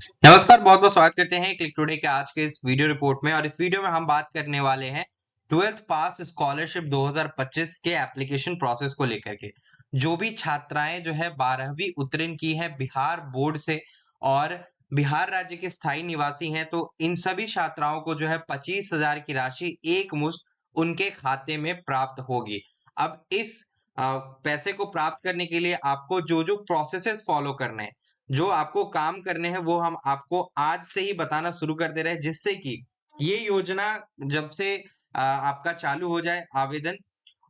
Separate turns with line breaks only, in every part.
नमस्कार, बहुत बहुत स्वागत करते हैं क्लिक टुडे के आज के इस वीडियो रिपोर्ट में। और इस वीडियो में हम बात करने वाले हैं 12th पास स्कॉलरशिप 2025 के एप्लीकेशन प्रोसेस को लेकर के। जो भी छात्राएं जो है 12वीं उत्तीर्ण की हैं बिहार बोर्ड से और बिहार राज्य के स्थायी निवासी हैं, तो इन सभी छात्राओं को जो है 25,000 की राशि एक मुश्त उनके खाते में प्राप्त होगी। अब इस पैसे को प्राप्त करने के लिए आपको जो जो प्रोसेसेस फॉलो करने हैं, जो आपको काम करने हैं, वो हम आपको आज से ही बताना शुरू कर दे रहे हैं, जिससे कि ये योजना जब से आपका चालू हो जाए आवेदन,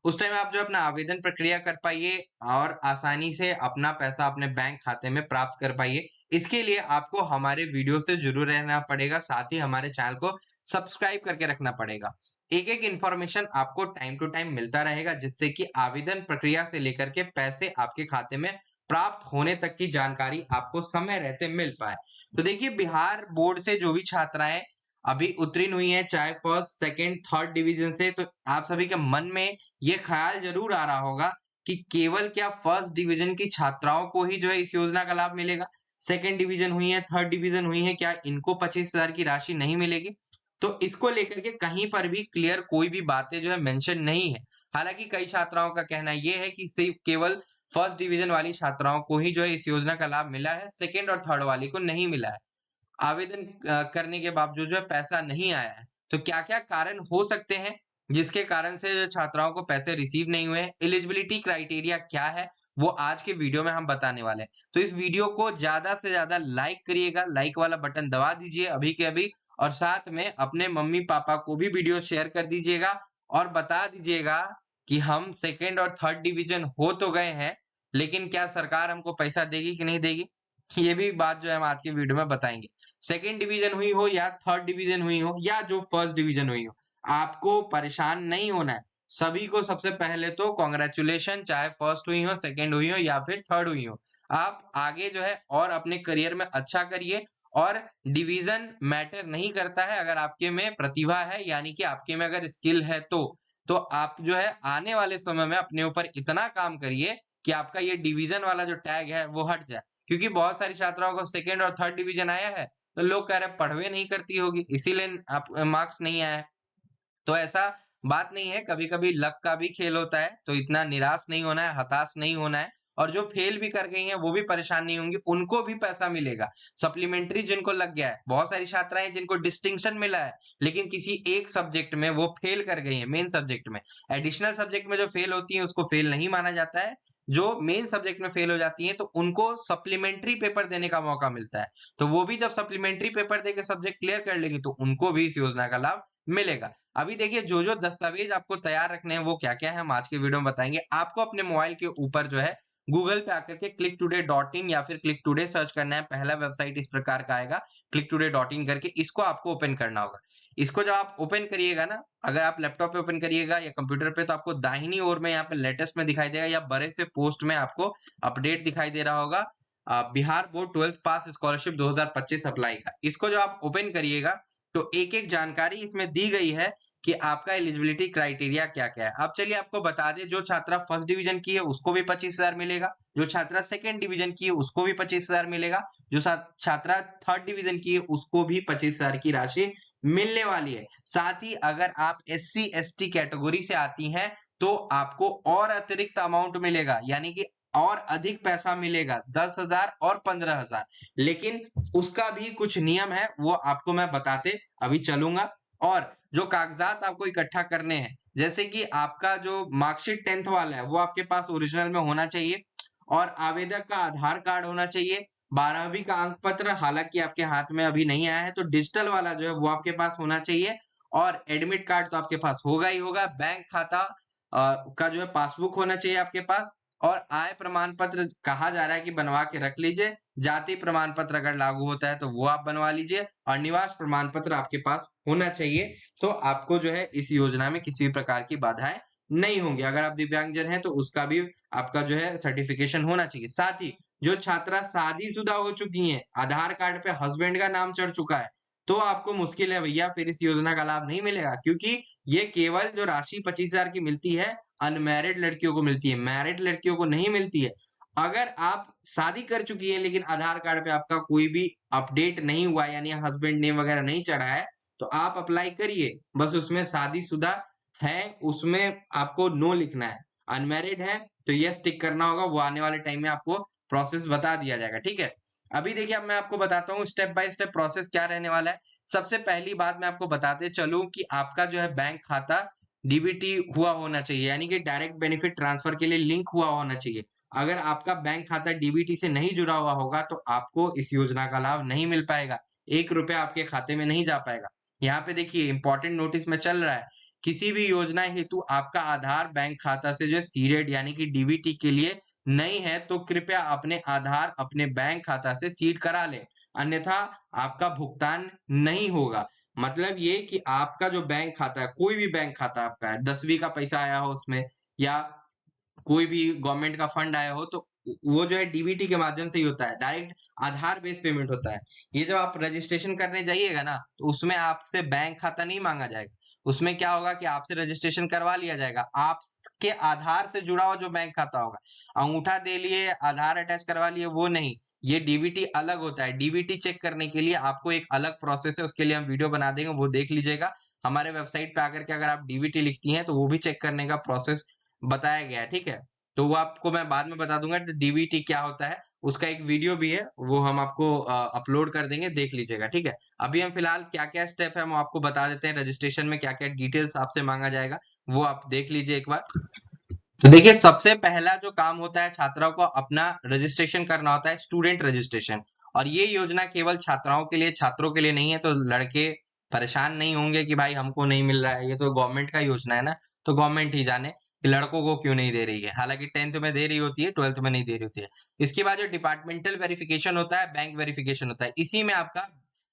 उस टाइम आप जो अपना आवेदन प्रक्रिया कर पाइए और आसानी से अपना पैसा अपने बैंक खाते में प्राप्त कर पाइए। इसके लिए आपको हमारे वीडियो से जुड़े रहना पड़ेगा, साथ ही हमारे चैनल को सब्सक्राइब करके रखना पड़ेगा। एक-एक इन्फॉर्मेशन आपको टाइम टू टाइम मिलता रहेगा, जिससे कि आवेदन प्रक्रिया से लेकर के पैसे आपके खाते में प्राप्त होने तक की जानकारी आपको समय रहते मिल पाए। तो देखिए, बिहार बोर्ड से जो भी छात्राएँ अभी उत्तीर्ण हुई हैं, चाहे फर्स्ट, सेकंड, थर्ड डिवीजन से, तो आप सभी के मन में ये ख़्याल ज़रूर आ रहा होगा कि केवल क्या फर्स्ट डिवीजन की छात्राओं को ही जो है इस योजना का लाभ मिलेगा? सेकंड डिवीजन हुई है, थर्ड डिवीजन हुई है, क्या इनको 25,000 की राशि नहीं मिलेगी? तो इसको लेकर के कहीं पर भी क्लियर कोई भी बातें जो है मेंशन नहीं है। हालाँकि कई छात्राओं का कहना ये है कि सिर्फ़ केवल फर्स्ट डिवीजन वाली छात्राओं को ही जो है इस योजना का लाभ मिला है, सेकंड और थर्ड वाली को नहीं मिला है। आवेदन करने के बावजूद जो है पैसा नहीं आया है। तो क्या-क्या कारण हो सकते हैं, जिसके कारण से जो छात्राओं को पैसे रिसीव नहीं हुए हैं? एलिजिबिलिटी क्राइटेरिया क्या है? वो आज के वीडियो में हम बताने वाले हैं। तो इस वीडियो को ज़्यादा से ज़्यादा लाइक करिएगा, लाइक वाला बटन दबा दीजिए अभी के अभी, और साथ में अपने मम्मी-पापा को भी वीडियो शेयर कर दीजिएगा और बता दीजिएगा कि हम सेकंड और थर्ड डिवीज़न हो तो गए हैं, लेकिन क्या सरकार हमको पैसा देगी कि नहीं देगी? ये भी बात जो है हम आज की वीडियो में बताएँगे। सेकंड डिवीजन हुई हो या थर्ड डिवीजन हुई हो या जो फर्स्ट डिवीजन हुई हो, आपको परेशान नहीं होना है। सभी को सबसे पहले तो कांग्रेचुलेशन, चाहे फर्स्ट हुई हो, सेकंड हुई हो या फिर थर्ड हुई हो। आप आगे जो है और अपने करियर में अच्छा करिए, और डिवीजन मैटर नहीं करता है अगर आपके में प्रतिभा है, यानी कि आपके में अगर स्किल है तो। तो आप जो है आने वाले समय में अपने ऊपर इतना काम करिए कि आपका ये डिवीजन वाला जो टैग है वो हट जाए। क्योंकि बहुत सारी छात्राओं को सेकंड और थर्ड डिवीजन आया है, तो लोग कह रहे हैं पढ़वे नहीं करती होगी, इसीलिए आप मार्क्स नहीं आया है। तो ऐसा बात नहीं है, कभी-कभी लक का भी खेल होता है, तो इतना निराश नहीं होना है, हताश नहीं होना है। और जो फेल भी कर गई हैं, वो भी परेशान नहीं होंगी, उनको भी पैसा मिलेगा। सप्लीमेंट्री जिनको लग गया है, बहुत सारी छात्राएँ हैं जिनको डिस्टिंक्शन मिला है, लेकिन किसी एक सब्जेक्ट में वो फेल कर गई हैं, मेन सब्जेक्ट में। एडिशनल सब्जेक्ट में जो फेल होती हैं, उसको फेल नहीं माना जाता है। जो मेन सब्जेक्ट में फेल हो जाती हैं, तो उनको सप्लीमेंट्री पेपर देने का मौका मिलता है। तो वो भी जब सप्लीमेंट्री पेपर देके सब्जेक्ट क्लियर कर लेंगी, तो उनको भी इस योजना का लाभ मिलेगा। अभी देखिए, जो-जो दस्तावेज आपको तैयार रखने हैं वो क्या-क्या है, हम आज के वीडियो में बताएँगे। आपको अपने मोबाइल के ऊपर जो है गूगल पे आकर के clicktoday.in या फिर क्लिक टुडे सर्च करना है। पहला वेबसाइट इस प्रकार का आएगा, clicktoday.in करके, इसको आपको ओपन करना होगा। इसको जब आप ओपन करिएगा ना, अगर आप लैपटॉप पे ओपन करिएगा या कंप्यूटर पे, तो आपको दाहिनी ओर में यहाँ पे लेटेस्ट में दिखाई देगा, या बड़े से पोस्ट में आपको अपडेट दिखाई दे रहा होगा, बिहार बोर्ड 12th पास स्कॉलरशिप 2025 अप्लाई का। इसको जब आप ओपन करिएगा, तो एक-एक जानकारी इसमें दी गई है कि आपका एलिजिबिलिटी क्राइटेरिया क्या-क्या है। अब चलिए आपको बता दें, जो छात्रा फर्स्ट डिवीजन की है उसको भी 25,000 मिलेगा, जो छात्रा सेकंड डिवीजन की है उसको भी 25,000 मिलेगा, जो छात्रा थर्ड डिवीजन की है उसको भी 25,000 की राशि मिलने वाली है। साथ ही अगर आप एससी-एसटी कैटेगरी से आती हैं, तो आपको और अतिरिक्त अमाउंट मिलेगा, यानी कि और अधिक पैसा मिलेगा, 10,000 और 15,000। लेकिन उसका भी कुछ नियम है, वो आपको मैं बताते अभी चलूँगा। और जो कागज़ात आपको इकट्ठा करने हैं, जैसे कि आपका जो मार्कशीट 10th वाला है, वो आपके पास ओरिजिनल में होना चाहिए, और आवेदक का आधार कार्ड होना चाहिए। 12वीं का अंक पत्र हालाँकि आपके हाथ में अभी नहीं आया है, तो डिजिटल वाला जो है वो आपके पास होना चाहिए, और एडमिट कार्ड तो आपके पास होगा ही होगा। बैंक खाता का जो है पासबुक होना चाहिए आपके पास, और आय प्रमाण पत्र कहा जा रहा है कि बनवा के रख लीजिए। जाति प्रमाण पत्र अगर लागू होता है तो वो आप बनवा लीजिए, और निवास प्रमाण पत्र आपके पास होना चाहिए। तो आपको जो है इस योजना में किसी भी प्रकार की बाधाएँ नहीं होंगी। अगर आप दिव्यांगजन हैं तो उसका भी आपका जो है सर्टिफ़िकेशन होना चाहिए। साथ ही जो छात्रा शादीशुदा हो चुकी हैं, आधार कार्ड पे हस्बैंड का नाम चढ़ चुका है, तो आपको मुश्किल है भैया, फिर इस योजना का लाभ नहीं मिलेगा, क्योंकि ये केवल जो राशि 25,000 की मिलती है, अनमैरिड लड़कियों को मिलती है, मैरिड लड़कियों को नहीं मिलती है। अगर आप शादी कर चुकी है लेकिन आधार कार्ड पे आपका कोई भी अपडेट नहीं हुआ है, यानी हस्बैंड नेम वगैरह नहीं चढ़ा है, तो आप अप्लाई करिए। बस उसमें शादीशुदा है, उसमें आपको नो लिखना है। अनमैरिड है तो यस टिक करना होगा, वो आने वाले टाइम में आपको प्रोसेस बता दिया जाएगा, ठीक है? अभी देखिए, अब मैं आपको बताता हूँ स्टेप बाय स्टेप प्रोसेस क्या रहने वाला है। सबसे पहली बात मैं आपको बताते चलूँ कि आपका जो है बैंक खाता डीबीटी हुआ होना चाहिए, यानी कि डायरेक्ट बेनिफिट ट्रांसफर के लिए लिंक हुआ होना चाहिए। अगर आपका बैंक खाता डीबीटी से नहीं जुड़ा हुआ होगा तो आपको इस योजना का लाभ नहीं मिल पाएगा। 1 रुपया आपके खाते में नहीं जा पाएगा। यहाँ पे देखिए इम्पोर्टेंट नोटिस में चल रहा है, किसी भी योजना हेतु आपका आधार बैंक खाता से जो है सीडेड यानी कि डीबीटी के लिए नहीं है, तो कृपया अपने आधार अपने बैंक खाता से सीड करा लें, अन्यथा आपका भुगतान नहीं होगा। मतलब ये कि आपका जो बैंक खाता है, कोई भी बैंक खाता आपका है, 10वीं का पैसा आया हो उसमें, या कोई भी गवर्नमेंट का फंड आया हो, तो वो जो है डीबीटी के माध्यम से ही होता है, डायरेक्ट आधार बेस्ड पेमेंट होता है। ये जब आप रजिस्ट्रेशन करने जाइएगा ना, तो उसमें आपसे बैंक खाता नहीं मांगा जाएगा। उसमें क्या होगा कि आपसे रजिस्ट्रेशन करवा लिया जाएगा, आपके आधार से जुड़ा हुआ जो बैंक खाता होगा, अंगूठा दे लिए, आधार अटैच करवा लिए, वो नहीं। ये डीबीटी अलग होता है। डीबीटी चेक करने के लिए आपको एक अलग प्रोसेस है, उसके लिए हम वीडियो बना देंगे, वो देख लीजिएगा। हमारे वेबसाइट पे आकर के अगर आप डीबीटी लिखती हैं तो वो भी चेक करने का प्रोसेस बताया गया है, ठीक है? तो वो आपको मैं बाद में बता दूँगा कि डीबीटी क्या होता है, उसका एक वीडियो भी है, वो हम आपको अपलोड कर देंगे, देख लीजिएगा, ठीक है? अभी हम फिलहाल क्या-क्या स्टेप है, हम आपको बता देते हैं, रजिस्ट्रेशन में क्या-क्या डिटेल्स आपसे माँगा जाएगा, वो आप देख लीजिए एक बार। तो देखिए, सबसे पहला जो काम होता है, छात्राओं को अपना रजिस्ट्रेशन करना होता है, स्टूडेंट रजिस्ट्रेशन। और ये योजना केवल छात्राओं के लिए, छात्रों के लिए नहीं है, तो लड़के परेशान नहीं होंगे कि भाई हमको नहीं मिल रहा है, ये तो गवर्नमेंट का योजना है ना, तो गवर्नमेंट ही जाने कि लड़कों को क्यों नहीं दे रही है। हालांकि 10th में दे रही होती है, 12th में नहीं दे रही होती है। इसके बाद जो डिपार्टमेंटल वेरिफिकेशन होता है, बैंक वेरिफिकेशन होता है, इसी में आपका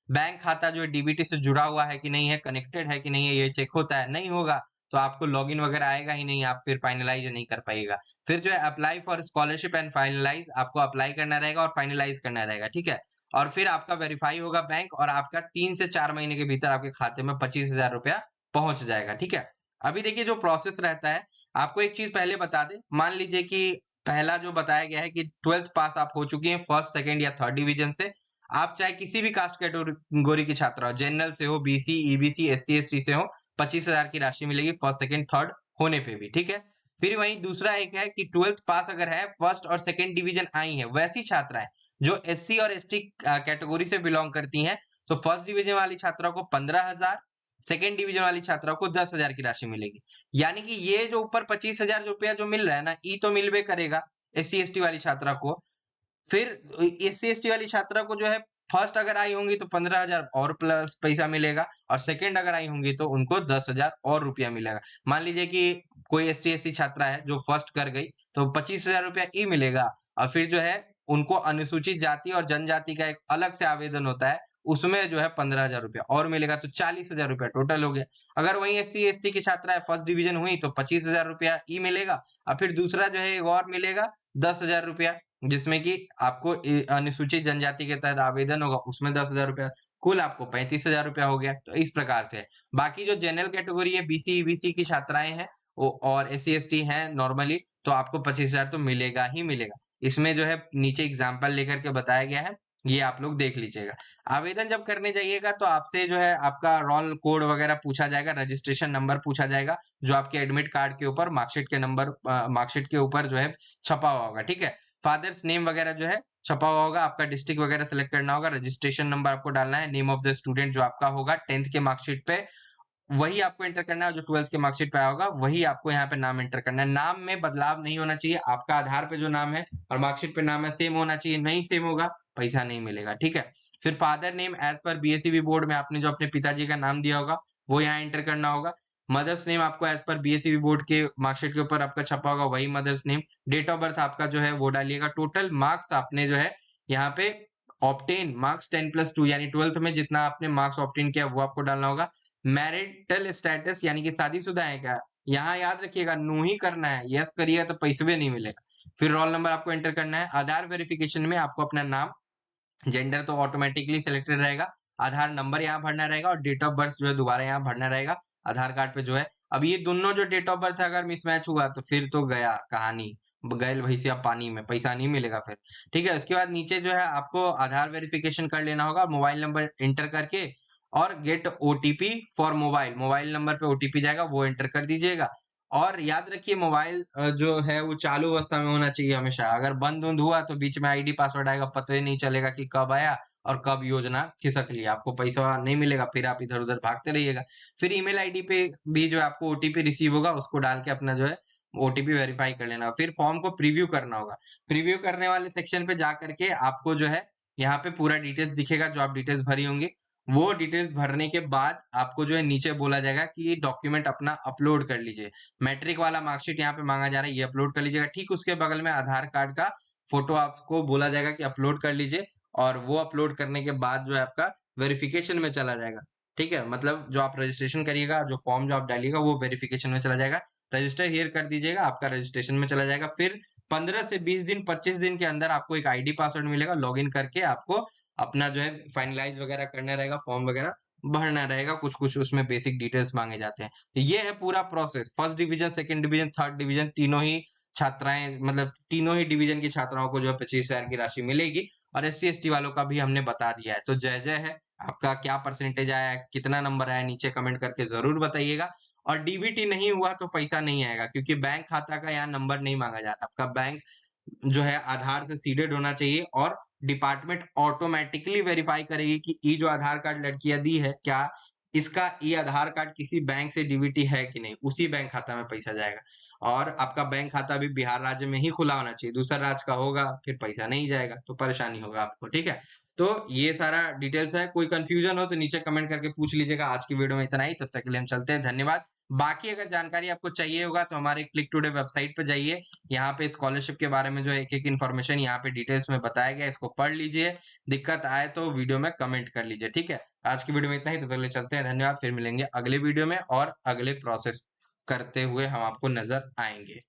बैंक खाता जो है डीबीटी से जुड़ा हुआ है कि नहीं है, कनेक्टेड है कि नहीं है, ये चेक होता है। नहीं होगा तो आपको लॉगिन वगैरह आएगा ही नहीं, आप फिर फाइनलाइज नहीं कर पाइएगा। फिर जो है apply for scholarship and finalise, आपको अप्लाई करना रहेगा और फाइनलाइज करना रहेगा, ठीक है? और फिर आपका वेरीफाई होगा बैंक, और आपका 3 से 4 महीने के भीतर आपके खाते में 25,000 रुपया पहुंच जाएगा, ठीक है? अभी देखिए जो प्रोसेस रहता है, आपको एक चीज पहले बता दें, मान लीजिए कि पहला जो बताया गया है कि 12th पास आप हो चुकी हैं फर्स्ट, सेकंड या थर्ड डिवीजन से, आप चाहे किसी भी कास्ट कैटेगरी की छात्रा हो, जनरल से हो, बीसी, ईबीसी, एससी, एसटी से हो, 25,000 की राशि मिलेगी फर्स्ट, सेकंड, थर्ड होने पे भी, ठीक है? फिर वहीं दूसरा एक है कि 12th पास अगर है, फर्स्ट और सेकंड डिवीजन आई है, वैसी छात्राएं जो एससी और एसटी कैटेगरी से बिलोंग करती हैं, तो फर्स्ट डिवीजन वाली छात्रा को 15,000, सेकंड डिवीजन वाली छात्रा को 10,000 की राशि मिलेगी। यानी कि ये जो ऊपर 25,000 रुपया जो मिल रहा है ना, ई तो मिलबे करेगा एससी एसटी वाली छात्रा को। फिर एससी एसटी वाली छात्रा को जो है फर्स्ट अगर आई होंगी तो 15,000 और प्लस पैसा मिलेगा, और सेकंड अगर आई होंगी तो उनको 10,000 और रुपया मिलेगा। मान लीजिए कि कोई एसटी एससी छात्रा है जो फर्स्ट कर गई, तो 25,000 रुपया ही मिलेगा। और फिर जो है उनको अनुसूचित जाति और जनजाति का एक अलग से आवेदन होता है, उसमें जो है 15,000 रुपया और मिलेगा, तो 40,000 रुपया टोटल हो गया। अगर वही एससी एसटी की छात्रा है, फर्स्ट डिवीजन हुई तो 25,000 रुपया ही मिलेगा, और फिर दूसरा जो है एक और मिलेगा 10,000 रुपया, जिसमें कि आपको अनुसूचित जनजाति के तहत आवेदन होगा, उसमें 10,000 रुपया, कुल आपको 35,000 रुपया हो गया। तो इस प्रकार से है। बाकी जो जनरल कैटेगरी है, बीसी ईबीसी की छात्राएं हैं और एससी एसटी हैं नॉर्मली, तो आपको 25,000 तो मिलेगा ही मिलेगा। इसमें जो है नीचे एग्जाम्पल लेकर के बताया गया है, ये आप लोग देख लीजिएगा। आवेदन जब करने जाइएगा तो आपसे जो है आपका रोल कोड वगैरह पूछा जाएगा, रजिस्ट्रेशन नंबर पूछा जाएगा, जो आपके एडमिट कार्ड के ऊपर, मार्कशीट के नंबर, मार्कशीट के ऊपर जो है छपा हुआ होगा, ठीक है? फादर्स नेम वगैरह जो है छपा हुआ होगा, आपका डिस्ट्रिक्ट वगैरह सेलेक्ट करना होगा, रजिस्ट्रेशन नंबर आपको डालना है, नेम ऑफ द स्टूडेंट जो आपका होगा 10th के मार्कशीट पे, वही आपको एंटर करना है, जो 12th के मार्कशीट पे आया होगा वही आपको यहाँ पे नाम एंटर करना है। नाम में बदलाव नहीं होना चाहिए, आपका आधार पे जो नाम है और मार्कशीट पे नाम है सेम होना चाहिए, नहीं सेम होगा पैसा नहीं मिलेगा, ठीक है? फिर father name as per BSEB board में आपने जो अपने पिताजी का नाम दिया होगा वो यहाँ एंटर करना होगा। मदर्स नेम आपको एज पर बीएसईबी बोर्ड के मार्कशीट के ऊपर आपका छपा होगा, वही mother's name. Date of birth आपका जो है वो डालिएगा। टोटल मार्क्स आपने जो है यहाँ पे ऑप्टेन मार्क्स 10+2 यानी 12th में जितना आपने मार्क्स ऑप्टेन किया वो आपको डालना होगा। मैरिटल स्टेटस यानी कि शादीशुदा है क्या, यहाँ याद रखिएगा नो ही करना है, यस करिएगा तो पैसे भी नहीं मिलेगा। फिर रोल नंबर आपको एंटर करना है। आधार वेरिफिकेशन में आपको अपना नाम, जेंडर तो ऑटोमेटिकली सिलेक्टेड रहेगा, आधार नंबर यहाँ भरना रहेगा, और डेट ऑफ बर्थ जो है दोबारा यहाँ भरना रहेगा आधार कार्ड पे जो है। अब ये दोनों जो डेट ऑफ बर्थ अगर मिसमैच हुआ तो फिर तो गया कहानी, गैल भैंसिया पानी में, पैसा नहीं मिलेगा फिर। ठीक है, उसके बाद नीचे जो है आपको आधार वेरिफिकेशन कर लेना होगा, मोबाइल नंबर एंटर करके, और gate OTP for mobile, mobile number पे ओटीपी जाएगा, वो एंटर कर दीजिएगा। और याद रखिए मोबाइल जो है वो चालू अवस्था में होना चाहिए हमेशा। अगर बंद उंद हुआ तो बीच में आईडी पासवर्ड आएगा, पता ही नहीं चलेगा कि कब आया और कब योजना खिसक लिया, आपको पैसा नहीं मिलेगा, फिर आप इधर उधर भागते रहिएगा। फिर ईमेल आईडी पे भी जो है आपको ओटीपी रिसीव होगा, उसको डाल के अपना जो है ओटीपी वेरीफाई कर लेना। फिर फॉर्म को प्रीव्यू करना होगा। प्रीव्यू करने वाले सेक्शन पे जा करके आपको जो है यहाँ पे पूरा डिटेल्स दिखेगा, जो आप डिटेल्स भरी होंगी। वो डिटेल्स भरने के बाद आपको जो है नीचे बोला जाएगा कि डॉक्यूमेंट अपना अपलोड कर लीजिए। मैट्रिक वाला मार्कशीट यहाँ पे मांगा जा रहा है, ये अपलोड कर लीजिएगा। ठीक उसके बगल में आधार कार्ड का फोटो आपको बोला जाएगा कि अपलोड कर लीजिए, और वो अपलोड करने के बाद जो है आपका वेरिफिकेशन में चला जाएगा। ठीक है, मतलब जो आप रजिस्ट्रेशन करिएगा, जो फॉर्म जो आप डालिएगा वो वेरिफिकेशन में चला जाएगा। रजिस्टर हियर कर दीजिएगा, आपका रजिस्ट्रेशन में चला जाएगा। फिर 15 से 20 दिन 25 दिन के अंदर आपको एक आईडी पासवर्ड मिलेगा, लॉगिन करके आपको अपना जो है फाइनलाइज वगैरह करना रहेगा, फॉर्म वगैरह भरना रहेगा, कुछ कुछ उसमें बेसिक डिटेल्स मांगे जाते हैं। तो ये है पूरा process. First division, second division, third division, तीनों ही छात्राएं, मतलब तीनों ही डिवीजन की छात्राओं को जो है 25,000 की राशि मिलेगी। और SC ST वालों का भी हमने बता दिया है। तो जय जय है। आपका क्या परसेंटेज आया है, कितना नंबर आया, नीचे कमेंट करके जरूर बताइएगा। और डीबीटी नहीं हुआ तो पैसा नहीं आएगा, क्योंकि बैंक खाता का यहाँ नंबर नहीं मांगा जाता। आपका बैंक जो है आधार से सीडेड होना चाहिए, और डिपार्टमेंट ऑटोमेटिकली वेरीफाई करेगी कि ये जो आधार कार्ड लड़कियां दी है, क्या इसका ये आधार कार्ड किसी बैंक से डीबीटी है कि नहीं, उसी बैंक खाता में पैसा जाएगा। और आपका बैंक खाता भी बिहार राज्य में ही खुला होना चाहिए, दूसरा राज्य का होगा फिर पैसा नहीं जाएगा, तो परेशानी होगा आपको। ठीक है, तो ये सारा डिटेल्स है। कोई कंफ्यूजन हो तो नीचे कमेंट करके पूछ लीजिएगा। आज की वीडियो में इतना ही, तब तक के लिए हम चलते हैं, धन्यवाद। बाकी अगर जानकारी आपको चाहिए होगा तो हमारे क्लिक टुडे वेबसाइट पे जाइए, यहाँ पे स्कॉलरशिप के बारे में जो एक एक इन्फॉर्मेशन यहाँ पे डिटेल्स में बताया गया है, इसको पढ़ लीजिए। दिक्कत आए तो वीडियो में कमेंट कर लीजिए। ठीक है, आज की वीडियो में इतना ही, तो पहले चलते हैं, धन्यवाद। फिर मिलेंगे अगले वीडियो में और अगले प्रोसेस करते हुए हम आपको नजर आएंगे।